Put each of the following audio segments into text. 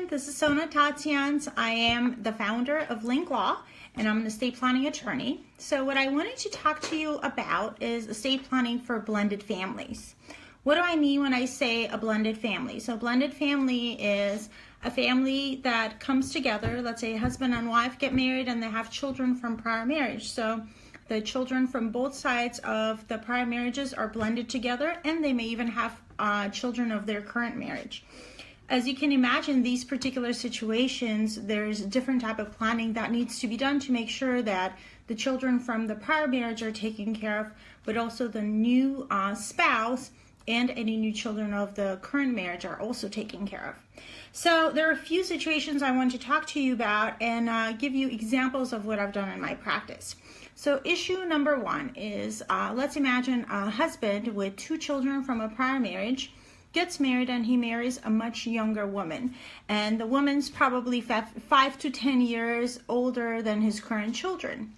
everyone, this is Sona Tatsians. I am the founder of Link Law and I'm an estate planning attorney. So what I wanted to talk to you about is estate planning for blended families. What do I mean when I say a blended family? So a blended family is a family that comes together. Let's say a husband and wife get married and they have children from prior marriage. So the children from both sides of the prior marriages are blended together, and they may even have children of their current marriage. As you can imagine, these particular situations, there's a different type of planning that needs to be done to make sure that the children from the prior marriage are taken care of, but also the new spouse and any new children of the current marriage are also taken care of. So there are a few situations I want to talk to you about and give you examples of what I've done in my practice. So issue number one is, let's imagine a husband with 2 children from a prior marriage gets married and he marries a much younger woman. And the woman's probably 5 to 10 years older than his current children.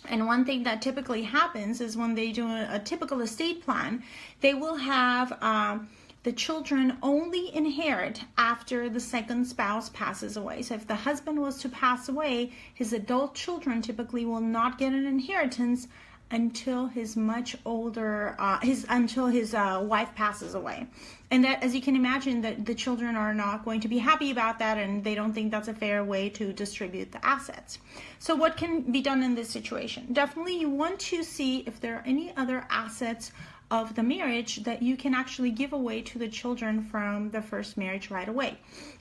And one thing that typically happens is when they do a typical estate plan, they will have the children only inherit after the second spouse passes away. So if the husband was to pass away, his adult children typically will not get an inheritance until his much older, until his wife passes away. And that, as you can imagine, that the children are not going to be happy about that, and they don't think that's a fair way to distribute the assets. So what can be done in this situation? Definitely you want to see if there are any other assets of the marriage that you can actually give away to the children from the first marriage right away.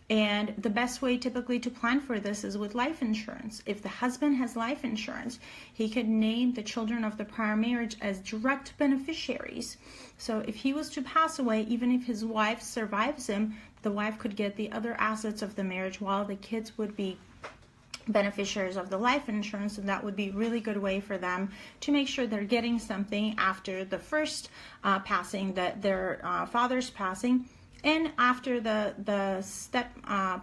And the best way typically to plan for this is with life insurance. If the husband has life insurance, he could name the children of the prior marriage as direct beneficiaries. So if he was to pass away, even if his wife survives him, the wife could get the other assets of the marriage while the kids would be beneficiaries of the life insurance, and that would be a really good way for them to make sure they're getting something after the first passing, that their father's passing. And after the step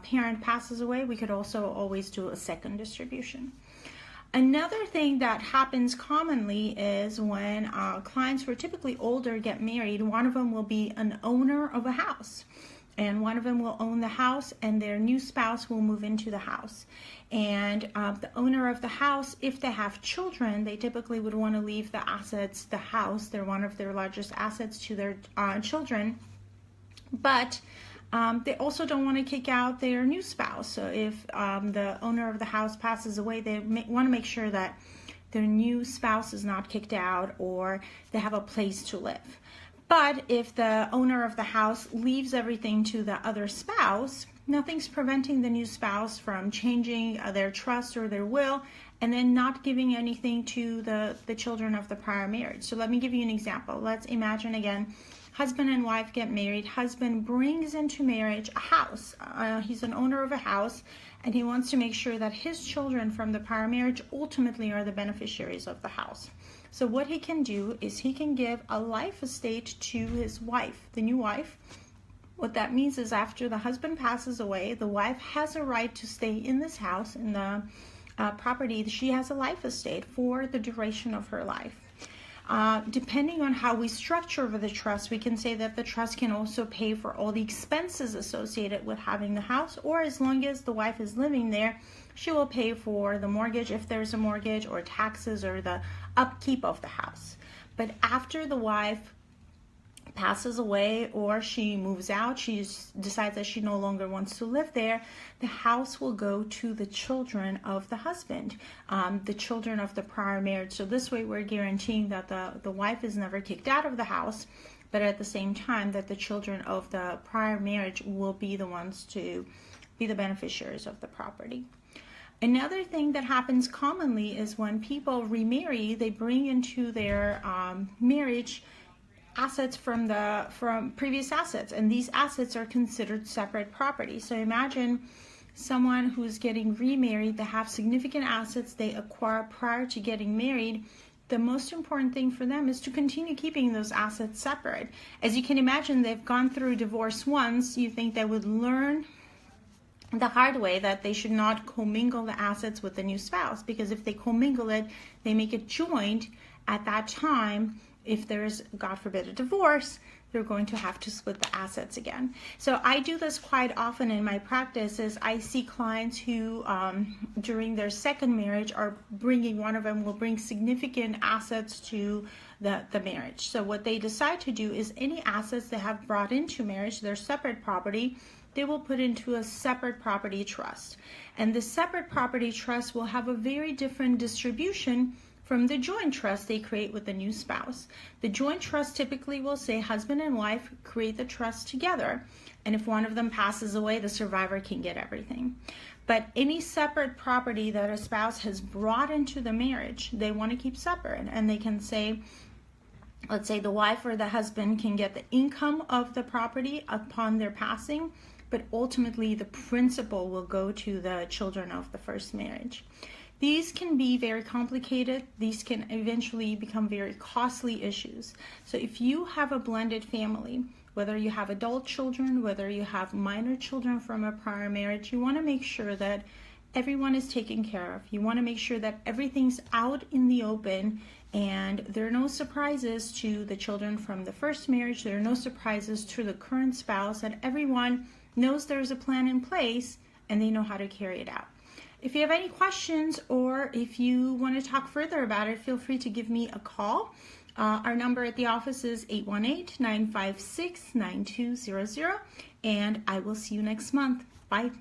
parent passes away, we could also always do a second distribution. Another thing that happens commonly is when clients who are typically older get married, one of them will be an owner of a house. And one of them will own the house and their new spouse will move into the house. And the owner of the house, if they have children, they typically would want to leave the assets, the house, they're one of their largest assets, to their children. But they also don't want to kick out their new spouse. So if the owner of the house passes away, they want to make sure that their new spouse is not kicked out or they have a place to live. But if the owner of the house leaves everything to the other spouse, nothing's preventing the new spouse from changing their trust or their will and then not giving anything to the children of the prior marriage. So let me give you an example. Let's imagine again, husband and wife get married. Husband brings into marriage a house. He's an owner of a house and he wants to make sure that his children from the prior marriage ultimately are the beneficiaries of the house. So what he can do is he can give a life estate to his wife, the new wife. What that means is after the husband passes away, the wife has a right to stay in this house, in the property. She has a life estate for the duration of her life. Depending on how we structure the trust, we can say that the trust can also pay for all the expenses associated with having the house, or as long as the wife is living there, she will pay for the mortgage if there's a mortgage, or taxes, or the upkeep of the house. But after the wife passes away or she moves out, she decides that she no longer wants to live there, the house will go to the children of the husband, the children of the prior marriage. So this way we're guaranteeing that the wife is never kicked out of the house, but at the same time that the children of the prior marriage will be the ones to be the beneficiaries of the property. Another thing that happens commonly is when people remarry, they bring into their marriage assets from previous assets, and these assets are considered separate property. So imagine someone who's getting remarried, they have significant assets they acquire prior to getting married. The most important thing for them is to continue keeping those assets separate. As you can imagine, they've gone through divorce once. You think they would learn the hard way that they should not commingle the assets with the new spouse, because if they commingle it, they make it joint. At that time, if there's, God forbid, a divorce, they're going to have to split the assets again. So I do this quite often in my practice. Is I see clients who during their second marriage are bringing, one of them will bring significant assets to the marriage. So what they decide to do is any assets they have brought into marriage, their separate property, they will put into a separate property trust. And the separate property trust will have a very different distribution from the joint trust they create with the new spouse. The joint trust typically will say husband and wife create the trust together, and if one of them passes away, the survivor can get everything. But any separate property that a spouse has brought into the marriage, they want to keep separate, and they can say, let's say the wife or the husband can get the income of the property upon their passing, but ultimately the principal will go to the children of the first marriage. These can be very complicated. These can eventually become very costly issues. So if you have a blended family, whether you have adult children, whether you have minor children from a prior marriage, you want to make sure that everyone is taken care of. You want to make sure that everything's out in the open and there are no surprises to the children from the first marriage. There are no surprises to the current spouse, and everyone knows there's a plan in place and they know how to carry it out. If you have any questions or if you want to talk further about it, feel free to give me a call. Our number at the office is 818-956-9200, and I will see you next month. Bye.